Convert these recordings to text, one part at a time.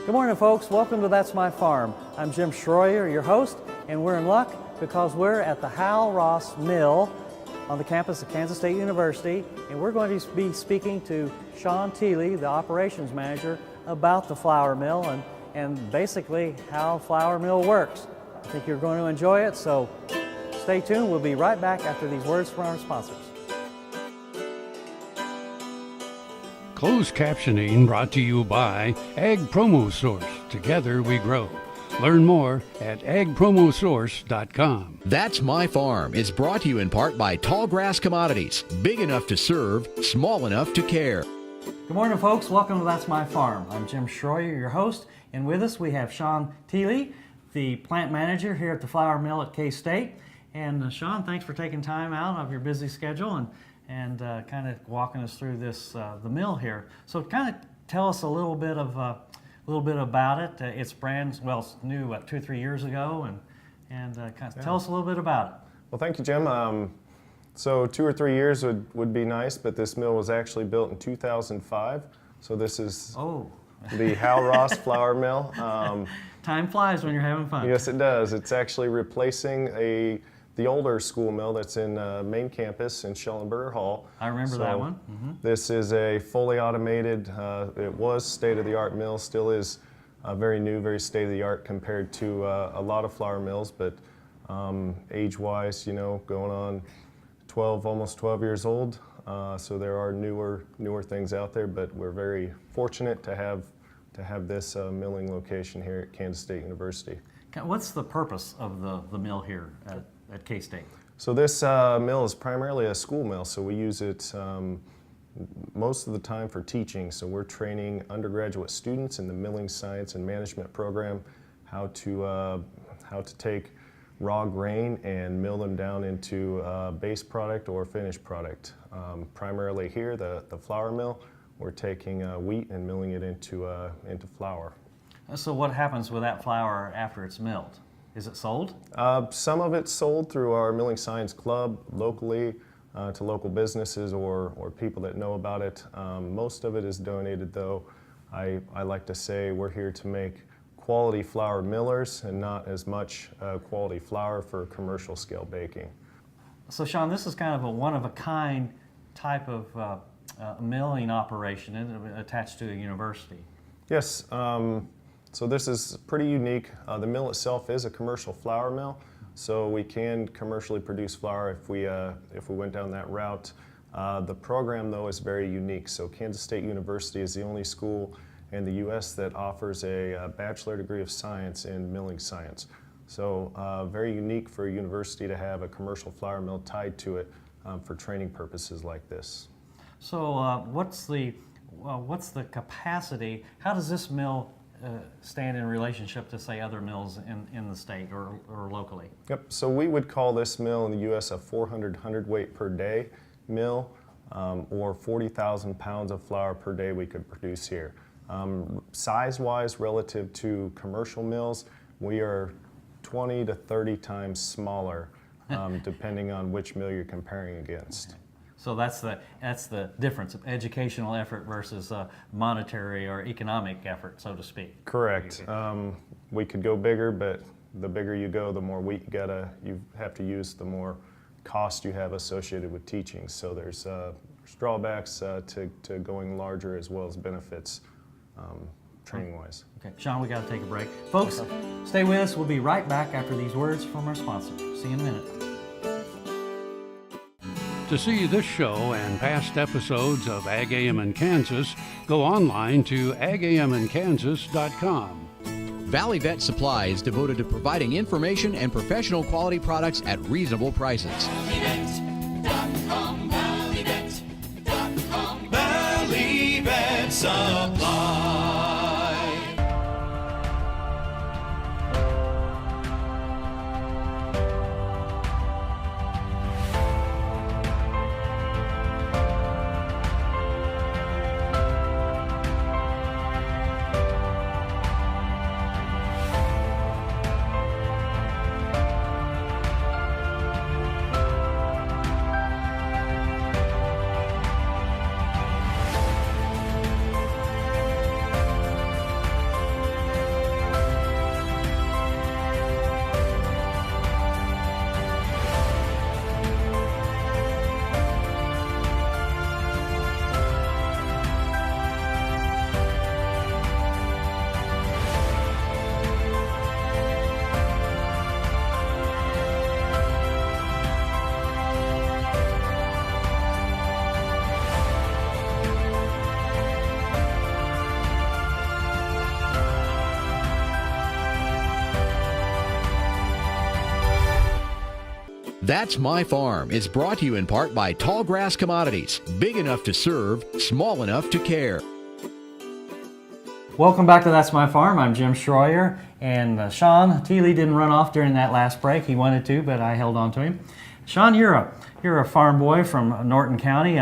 Good morning, folks. Welcome to That's My Farm. I'm Jim Schroyer, your host, and we're in luck because we're at the Hal Ross Mill on the campus of Kansas State University, and we're going to be speaking to Sean Teely, the operations manager, about the flour mill and basically how flour mill works. I think you're going to enjoy it, so stay tuned. We'll be right back after these words from our sponsors. Closed captioning brought to you by Ag Promo Source. Together we grow. Learn more at agpromosource.com. That's My Farm is brought to you in part by Tallgrass Commodities. Big enough to serve, small enough to care. Good morning, folks. Welcome to That's My Farm. I'm Jim Schroyer, your host, and with us we have Sean Teely, the plant manager here at the flour mill at K-State. And Sean, thanks for taking time out of your busy schedule and kind of walking us through this the mill here. So kind of tell us a little bit about it. It's brand it's new 2 or 3 years ago, and kind of tell us a little bit about it. Well, thank you, Jim. So 2 or 3 years would be nice, but this mill was actually built in 2005. So this is the Hal Ross Flour Mill. Time flies when you're having fun. Yes, it does. It's actually replacing the older school mill that's in main campus in Schellenberger Hall. I remember that one. Mm-hmm. This is a fully automated, it was state-of-the-art mill, still is very new, very state-of-the-art compared to a lot of flour mills, but age-wise, going on almost 12 years old. So there are newer things out there, but we're very fortunate to have this milling location here at Kansas State University. What's the purpose of the mill here at K-State? So this mill is primarily a school mill, so we use it most of the time for teaching. So we're training undergraduate students in the milling science and management program how to take raw grain and mill them down into base product or finished product. Primarily here, the flour mill, we're taking wheat and milling it into flour. So what happens with that flour after it's milled? Is it sold? Some of it's sold through our Milling Science Club locally to local businesses or people that know about it. Most of it is donated, though. I like to say we're here to make quality flour millers and not as much quality flour for commercial scale baking. So Sean, this is kind of a one-of-a-kind type of milling operation attached to a university. Yes. So this is pretty unique. The mill itself is a commercial flour mill, so we can commercially produce flour if we went down that route. The program, though, is very unique. So Kansas State University is the only school in the U.S. that offers a bachelor degree of science in milling science. So very unique for a university to have a commercial flour mill tied to it for training purposes like this. So what's the capacity? How does this mill stand in relationship to, say, other mills in the state or locally? Yep, so we would call this mill in the U.S. a 400 hundredweight per day mill, or 40,000 pounds of flour per day we could produce here. Size-wise, relative to commercial mills, we are 20 to 30 times smaller, depending on which mill you're comparing against. Okay. So that's the difference of educational effort versus monetary or economic effort, so to speak. Correct. We could go bigger, but the bigger you go, the more wheat you have to use, the more cost you have associated with teaching. So there's drawbacks to going larger as well as benefits training-wise. Okay, Sean, we got to take a break. Folks, stay with us. We'll be right back after these words from our sponsor. See you in a minute. To see this show and past episodes of Ag AM in Kansas, go online to agaminkansas.com. Valley Vet Supply is devoted to providing information and professional quality products at reasonable prices. ValleyVet.com, ValleyVet.com, Valley Vet Supply. That's My Farm is brought to you in part by Tallgrass Commodities. Big enough to serve, small enough to care. Welcome back to That's My Farm. I'm Jim Schroyer, and Sean Teely didn't run off during that last break. He wanted to, but I held on to him. Sean, you're a farm boy from Norton County.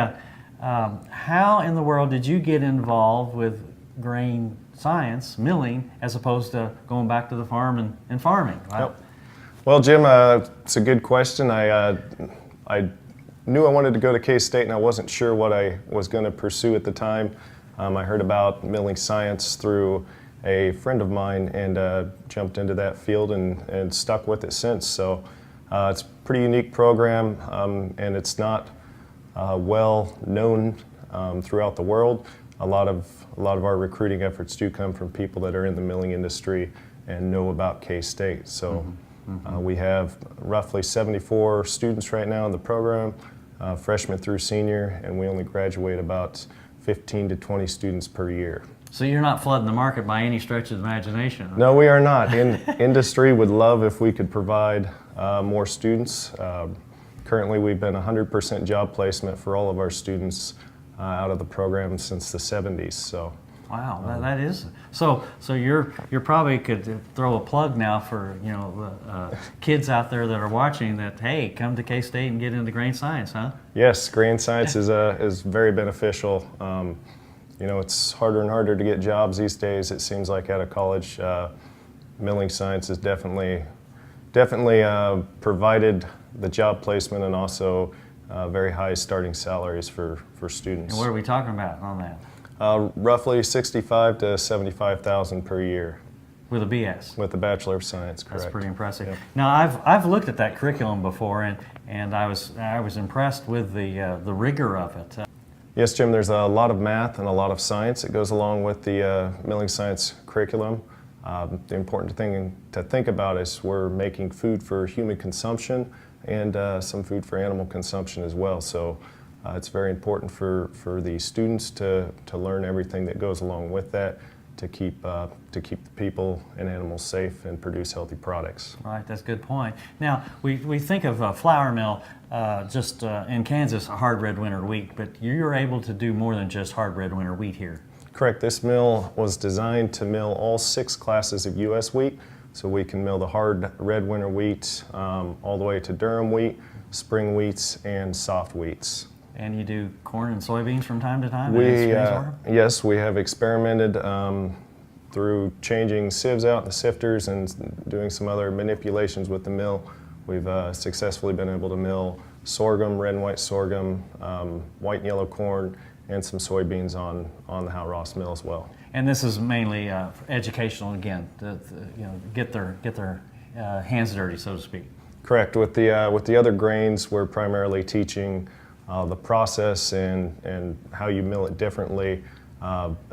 How in the world did you get involved with grain science, milling, as opposed to going back to the farm and farming? Yep. Well, Jim, it's a good question. I knew I wanted to go to K-State, and I wasn't sure what I was going to pursue at the time. I heard about milling science through a friend of mine and jumped into that field and stuck with it since. So it's a pretty unique program, and it's not well known throughout the world. A lot of our recruiting efforts do come from people that are in the milling industry and know about K-State. So we have roughly 74 students right now in the program, freshman through senior, and we only graduate about 15 to 20 students per year. So you're not flooding the market by any stretch of the imagination. No, we are not. Industry would love if we could provide more students. Currently, we've been 100% job placement for all of our students out of the program since the 70s. So. Wow, that is so. You're probably could throw a plug now for the kids out there that are watching that, hey, come to K-State and get into grain science, huh? Yes, grain science is very beneficial. It's harder and harder to get jobs these days. It seems like out of college, milling science has definitely provided the job placement and also very high starting salaries for students. And what are we talking about on that? Roughly 65 to 75,000 per year. With a BS. With the Bachelor of Science, correct. That's pretty impressive. Yep. Now I've looked at that curriculum before, and I was impressed with the rigor of it. Yes, Jim. There's a lot of math and a lot of science that goes along with the milling science curriculum. The important thing to think about is we're making food for human consumption and some food for animal consumption as well. So. It's very important for the students to learn everything that goes along with that to keep the people and animals safe and produce healthy products. Right, that's a good point. Now, we think of a flour mill just in Kansas, a hard red winter wheat, but you're able to do more than just hard red winter wheat here. Correct. This mill was designed to mill all 6 classes of U.S. wheat, so we can mill the hard red winter wheat all the way to durum wheat, spring wheats, and soft wheats. And you do corn and soybeans from time to time? Yes, we have experimented through changing sieves out in the sifters and doing some other manipulations with the mill. We've successfully been able to mill sorghum, red and white sorghum, white and yellow corn, and some soybeans on the Hal Ross mill as well. And this is mainly educational again, to get their hands dirty, so to speak. Correct. With the other grains, we're primarily teaching the process and how you mill it differently.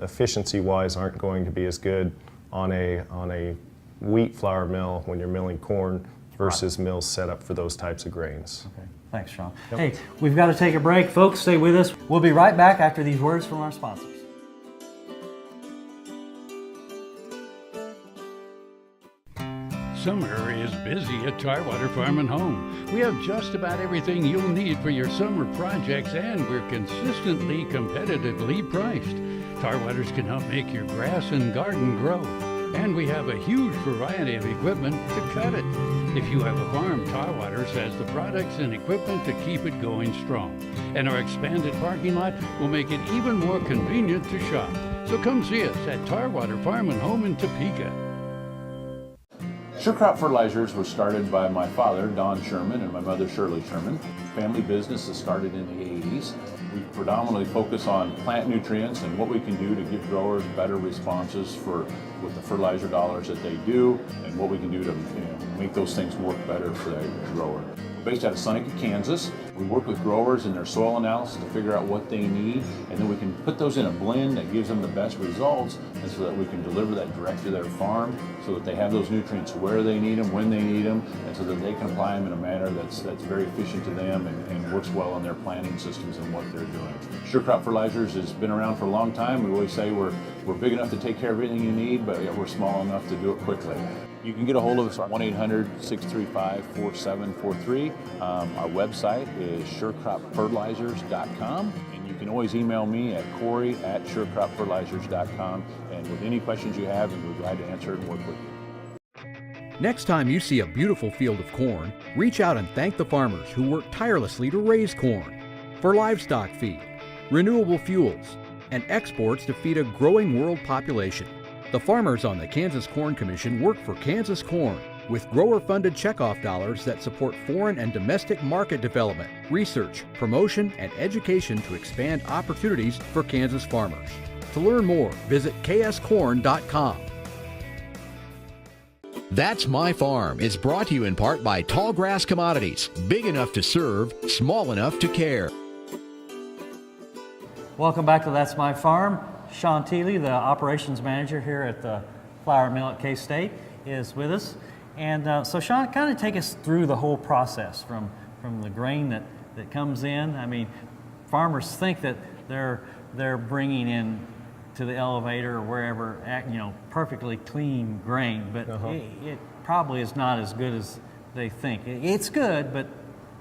Efficiency-wise, aren't going to be as good on a wheat flour mill when you're milling corn versus mills set up for those types of grains. Okay. Thanks, Sean. Yep. Hey, we've got to take a break. Folks, stay with us. We'll be right back after these words from our sponsors. Summer is busy at Tarwater Farm and Home. We have just about everything you'll need for your summer projects, and we're consistently competitively priced. Tarwaters can help make your grass and garden grow, and we have a huge variety of equipment to cut it. If you have a farm, Tarwaters has the products and equipment to keep it going strong. And our expanded parking lot will make it even more convenient to shop. So come see us at Tarwater Farm and Home in Topeka. SureCrop Fertilizers was started by my father, Don Sherman, and my mother, Shirley Sherman. Family business that started in the 80s. We predominantly focus on plant nutrients and what we can do to give growers better responses with the fertilizer dollars that they do, and what we can do to make those things work better for that grower. We're based out of Seneca, Kansas. We work with growers in their soil analysis to figure out what they need, and then we can put those in a blend that gives them the best results, and so that we can deliver that direct to their farm so that they have those nutrients where they need them, when they need them, and so that they can apply them in a manner that's very efficient to them and works well on their planting systems and what they're doing. SureCrop Fertilizers has been around for a long time. We always say we're big enough to take care of everything you need, but we're small enough to do it quickly. You can get a hold of us at 1-800-635-4743. Our website is surecropfertilizers.com, and you can always email me at Corey@surecropfertilizers.com, and with any questions you have, and we're glad to answer and work with you. Next time you see a beautiful field of corn, reach out and thank the farmers who work tirelessly to raise corn for livestock feed, renewable fuels, and exports to feed a growing world population. The farmers on the Kansas Corn Commission work for Kansas Corn with grower-funded checkoff dollars that support foreign and domestic market development, research, promotion, and education to expand opportunities for Kansas farmers. To learn more, visit kscorn.com. That's My Farm is brought to you in part by Tallgrass Commodities, big enough to serve, small enough to care. Welcome back to That's My Farm. Sean Teely, the operations manager here at the flour mill at K-State, is with us. And so Sean, kind of take us through the whole process from the grain that comes in. I mean, farmers think that they're bringing in to the elevator or wherever, perfectly clean grain, but it probably is not as good as they think. It's good, but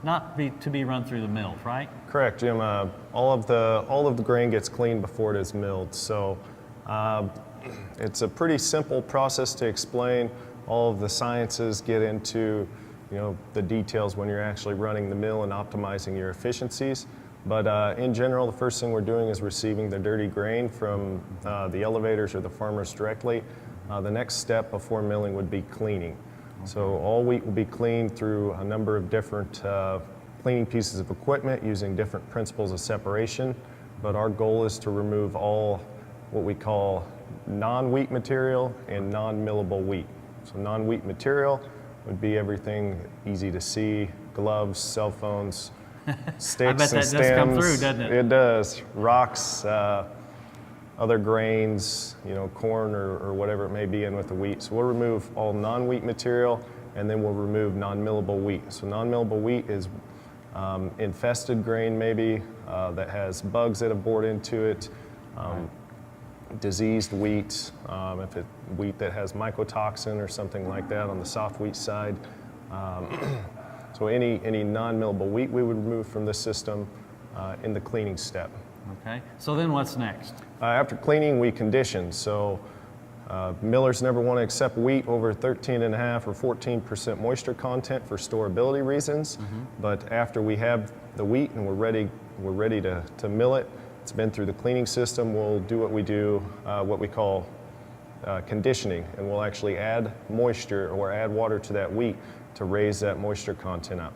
not to be run through the mills, right? Correct, Jim. All of the grain gets cleaned before it is milled. So it's a pretty simple process to explain. All of the sciences get into the details when you're actually running the mill and optimizing your efficiencies. But in general, the first thing we're doing is receiving the dirty grain from the elevators or the farmers directly. The next step before milling would be cleaning. So all wheat will be cleaned through a number of different cleaning pieces of equipment using different principles of separation. But our goal is to remove all what we call non-wheat material and non-millable wheat. So non-wheat material would be everything easy to see: gloves, cell phones, sticks I bet and that stems. does come through, doesn't it? It does. Rocks, other grains, corn or whatever it may be in with the wheat. So we'll remove all non-wheat material, and then we'll remove non-millable wheat. So non-millable wheat is infested grain maybe that has bugs that have bored into it, diseased wheat, if it's wheat that has mycotoxin or something like that on the soft wheat side. So any non-millable wheat we would remove from the system in the cleaning step. Okay, so then what's next? After cleaning, we condition. So millers never want to accept wheat over 13.5 or 14% moisture content for storability reasons. But after we have the wheat and we're ready to mill it, it's been through the cleaning system, we'll do what we do, what we call conditioning, and we'll actually add moisture or add water to that wheat to raise that moisture content up.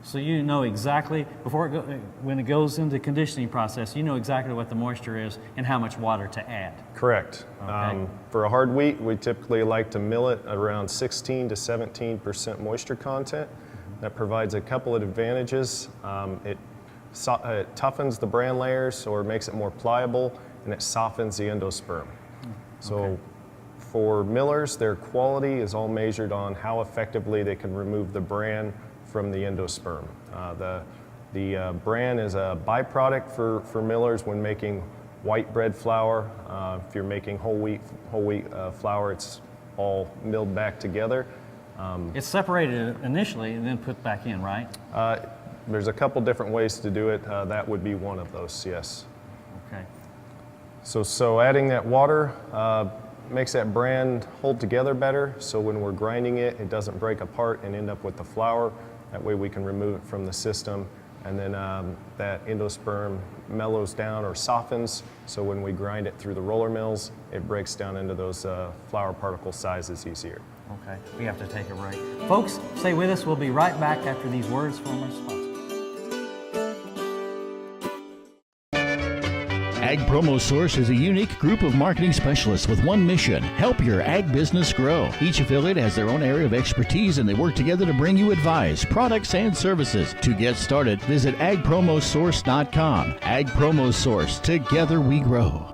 So you know exactly, when it goes into the conditioning process, you know exactly what the moisture is and how much water to add. Correct. Okay. For a hard wheat, we typically like to mill it around 16 to 17% moisture content. That provides a couple of advantages. It toughens the bran layers or makes it more pliable, and it softens the endosperm. So for millers, their quality is all measured on how effectively they can remove the bran from the endosperm. The bran is a byproduct for millers when making white bread flour. If you're making whole wheat flour, it's all milled back together. It's separated initially and then put back in, right? There's a couple different ways to do it. That would be one of those, yes. Okay. So adding that water makes that bran hold together better. So when we're grinding it, it doesn't break apart and end up with the flour. That way we can remove it from the system. And then that endosperm mellows down or softens. So when we grind it through the roller mills, it breaks down into those flour particle sizes easier. Okay, we have to take a break. Folks, stay with us. We'll be right back after these words from our sponsor. Ag Promo Source is a unique group of marketing specialists with one mission: help your ag business grow. Each affiliate has their own area of expertise, and they work together to bring you advice, products, and services. To get started, visit agpromosource.com. Ag Promo Source. Together we grow.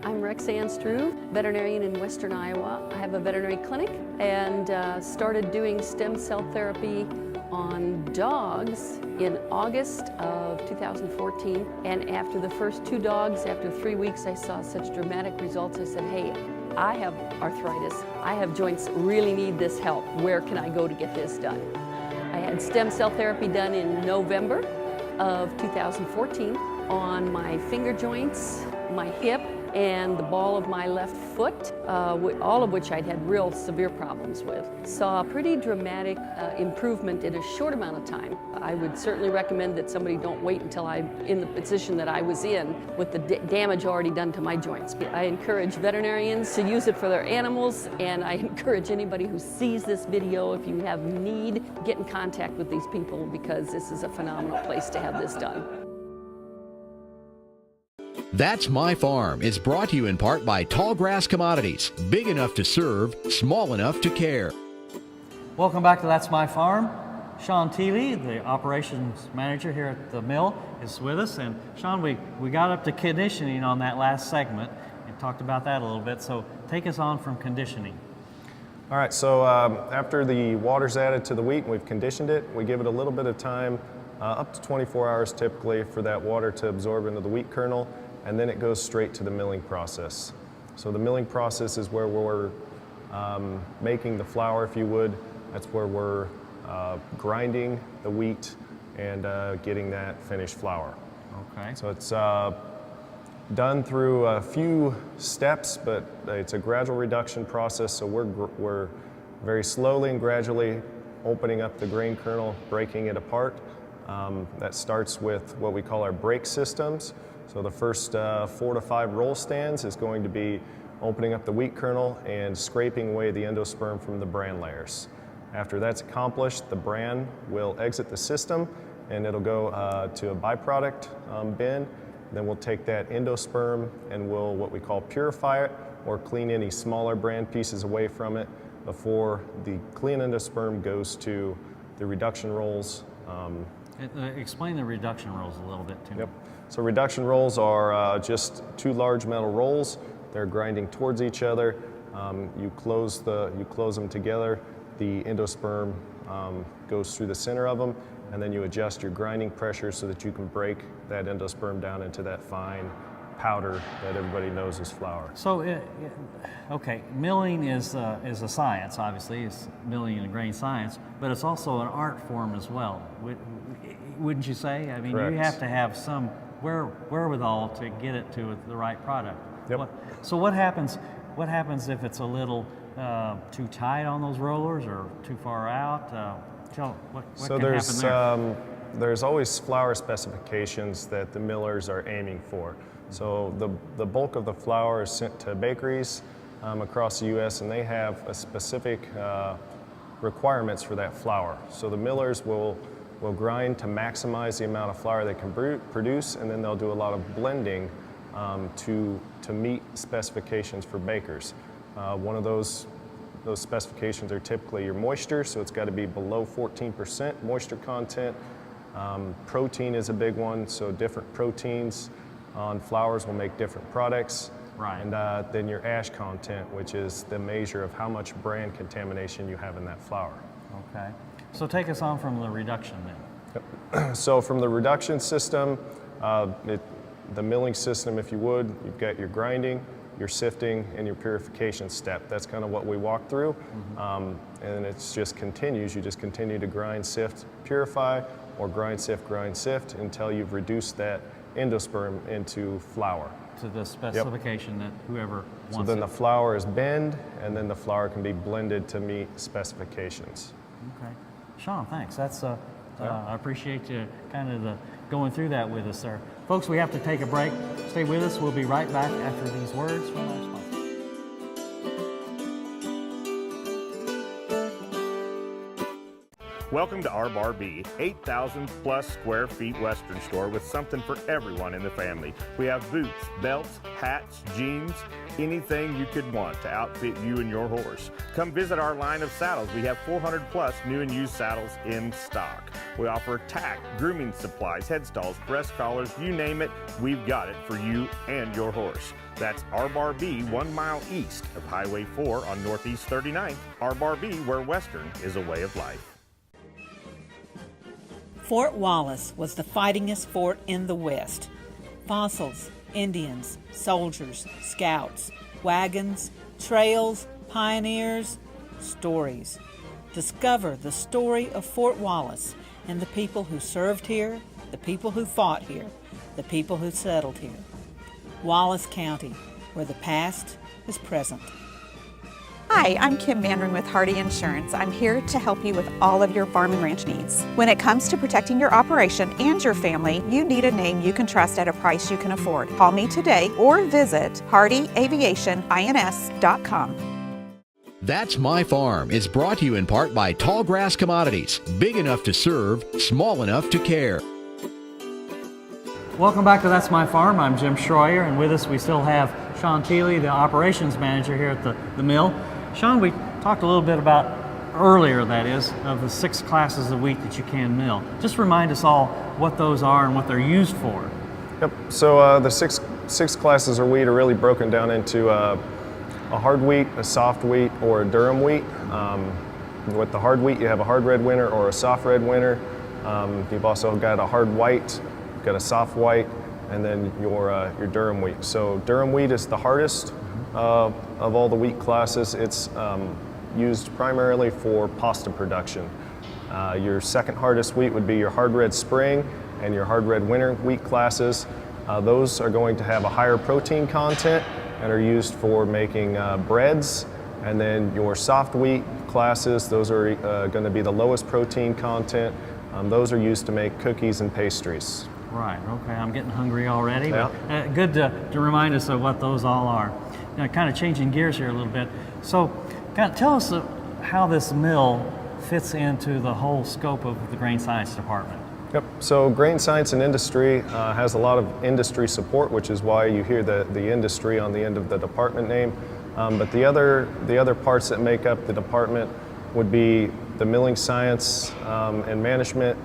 I'm Roxanne Strew, veterinarian in Western Iowa. I have a veterinary clinic and started doing stem cell therapy on dogs in August of 2014. And after the first 2 dogs, after 3 weeks, I saw such dramatic results. I said, hey, I have arthritis. I have joints, really need this help. Where can I go to get this done? I had stem cell therapy done in November of 2014 on my finger joints, my hip, and the ball of my left foot, all of which I'd had real severe problems with. Saw a pretty dramatic improvement in a short amount of time. I would certainly recommend that somebody don't wait until I'm in the position that I was in with the damage already done to my joints. I encourage veterinarians to use it for their animals, and I encourage anybody who sees this video, if you have need, get in contact with these people because this is a phenomenal place to have this done. That's My Farm is brought to you in part by Tallgrass Commodities, big enough to serve, small enough to care. Welcome back to That's My Farm. Sean Teely, the operations manager here at the mill, is with us. And Sean, we got up to conditioning on that last segment and talked about that a little bit. So take us on from conditioning. All right, so after the water's added to the wheat and we've conditioned it, we give it a little bit of time, up to 24 hours typically, for that water to absorb into the wheat kernel, and then it goes straight to the milling process. So the milling process is where we're making the flour, if you would. That's where we're grinding the wheat and getting that finished flour. Okay. So it's done through a few steps, but it's a gradual reduction process, so we're very slowly and gradually opening up the grain kernel, breaking it apart. That starts with what we call our break systems. So the first 4 to 5 roll stands is going to be opening up the wheat kernel and scraping away the endosperm from the bran layers. After that's accomplished, the bran will exit the system and it'll go to a byproduct bin. Then we'll take that endosperm and we'll what we call purify it or clean any smaller bran pieces away from it before the clean endosperm goes to the reduction rolls. Explain the reduction rolls a little bit to me. Yep. So reduction rolls are just 2 large metal rolls. They're grinding towards each other. You close them together. The endosperm goes through the center of them, and then you adjust your grinding pressure so that you can break that endosperm down into that fine powder that everybody knows is flour. So, okay, milling is a science, obviously. It's milling and grain science, but it's also an art form as well. Wouldn't you say? I mean, Correct. you have to have some wherewithal to get it to the right product. Yep. So what happens if it's a little too tight on those rollers or too far out? What So can happen there? there's always flour specifications that the millers are aiming for. So the bulk of the flour is sent to bakeries across the U.S. and they have a specific requirements for that flour. So the millers will grind to maximize the amount of flour they can produce, and then they'll do a lot of blending to meet specifications for bakers. One of those specifications are typically your moisture, so it's got to be below 14% moisture content. Protein is a big one, so different proteins on flours will make different products. Right. And then your ash content, which is the measure of how much bran contamination you have in that flour. Okay. So take us on from the reduction then. So from the reduction system, the milling system, if you would, you've got your grinding, your sifting, and your purification step. That's kind of what we walk through. And it just continues. You just continue to grind, sift, purify, or grind, sift until you've reduced that endosperm into flour. To the specification that whoever wants So then it. the flour is binned, and then the flour can be blended to meet specifications. Okay. Sean, thanks. That's I appreciate you kind of going through that with us there. Folks, we have to take a break. Stay with us. We'll be right back after these words from our sponsor. Welcome to our Bar B, 8,000 plus square feet Western store with something for everyone in the family. We have boots, belts, hats, jeans, anything you could want to outfit you and your horse. Come visit our line of saddles. We have 400 plus new and used saddles in stock. We offer tack, grooming supplies, headstalls, breast collars, you name it, we've got it for you and your horse. That's our Bar B, 1 mile east of Highway 4 on Northeast 39th. Our Bar B, where Western is a way of life. Fort Wallace was the fightingest fort in the West. Fossils, Indians, soldiers, scouts, wagons, trails, pioneers, stories. Discover the story of Fort Wallace and the people who served here, the people who fought here, the people who settled here. Wallace County, where the past is present. Hi, I'm Kim Mandring with Hardy Insurance. I'm here to help you with all of your farm and ranch needs. When it comes to protecting your operation and your family, you need a name you can trust at a price you can afford. Call me today or visit hardyaviationins.com. That's My Farm is brought to you in part by Tallgrass Commodities, big enough to serve, small enough to care. Welcome back to That's My Farm. I'm Jim Schroyer, and with us we still have Sean Thiele, the operations manager here at the mill. Sean, we talked a little bit about earlier, that is, of the 6 classes a week that you can mill. Just remind us all what those are and what they're used for. Yep. So the six classes of wheat are really broken down into a hard wheat, a soft wheat, or a durum wheat. With the hard wheat, you have a hard red winter or a soft red winter. You've also got a hard white, you've got a soft white, and then your durum wheat. So durum wheat is the hardest of all the wheat classes. It's used primarily for pasta production. Your second hardest wheat would be your hard red spring and your hard red winter wheat classes. Those are going to have a higher protein content and are used for making breads. And then your soft wheat classes, those are going to be the lowest protein content. Those are used to make cookies and pastries. Right, okay, I'm getting hungry already. Yeah. But, good to remind us of what those all are. Now, kind of changing gears here a little bit. So, tell us how this mill fits into the whole scope of the Grain Science Department. Yep, so Grain Science and Industry has a lot of industry support, which is why you hear the industry on the end of the department name. But the other parts that make up the department would be the milling science and management,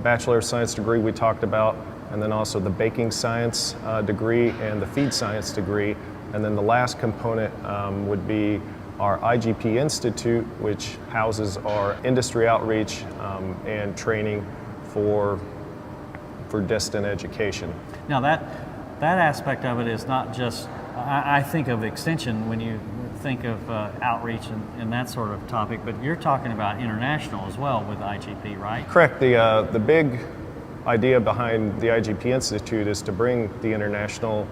Bachelor of Science degree we talked about, and then also the baking science degree and the feed science degree. And then the last component would be our IGP Institute, which houses our industry outreach and training for distant education. Now that aspect of it is not just, I think of extension when you think of outreach and that sort of topic, but you're talking about international as well with IGP, right? Correct. The big idea behind the IGP Institute is to bring the international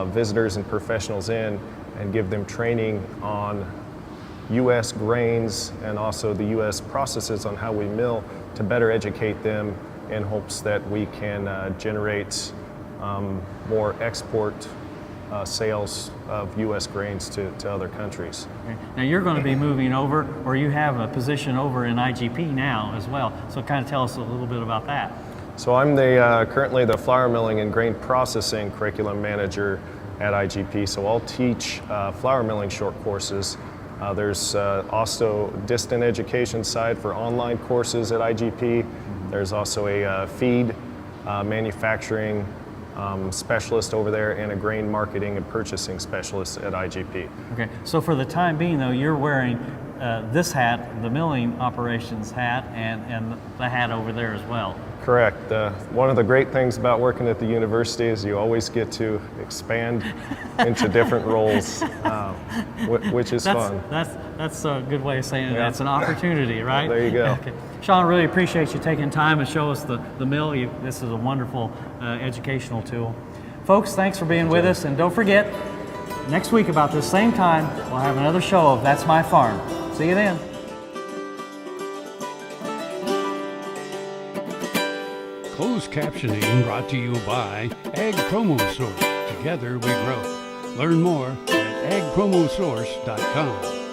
visitors and professionals in and give them training on U.S. grains and also the U.S. processes on how we mill to better educate them in hopes that we can generate more export sales of U.S. grains to other countries. Okay. Now you're going to be moving over, or you have a position over in IGP now as well, so kind of tell us a little bit about that. So I'm currently the flour milling and grain processing curriculum manager at IGP, so I'll teach flour milling short courses. There's also distant education side for online courses at IGP. There's also a feed manufacturing specialist over there and a grain marketing and purchasing specialist at IGP. Okay, so for the time being though, you're wearing this hat, the milling operations hat, and the hat over there as well. Correct. One of the great things about working at the university is you always get to expand into different roles, which is fun. That's a good way of saying it. Yeah. That's an opportunity, right? There you go. Okay. Sean, really appreciate you taking time to show us the mill. This is a wonderful educational tool. Folks, thanks for being with us, and don't forget, next week about this same time, we'll have another show of That's My Farm. See you then. Closed captioning brought to you by Ag Promo Source. Together we grow. Learn more at agpromosource.com.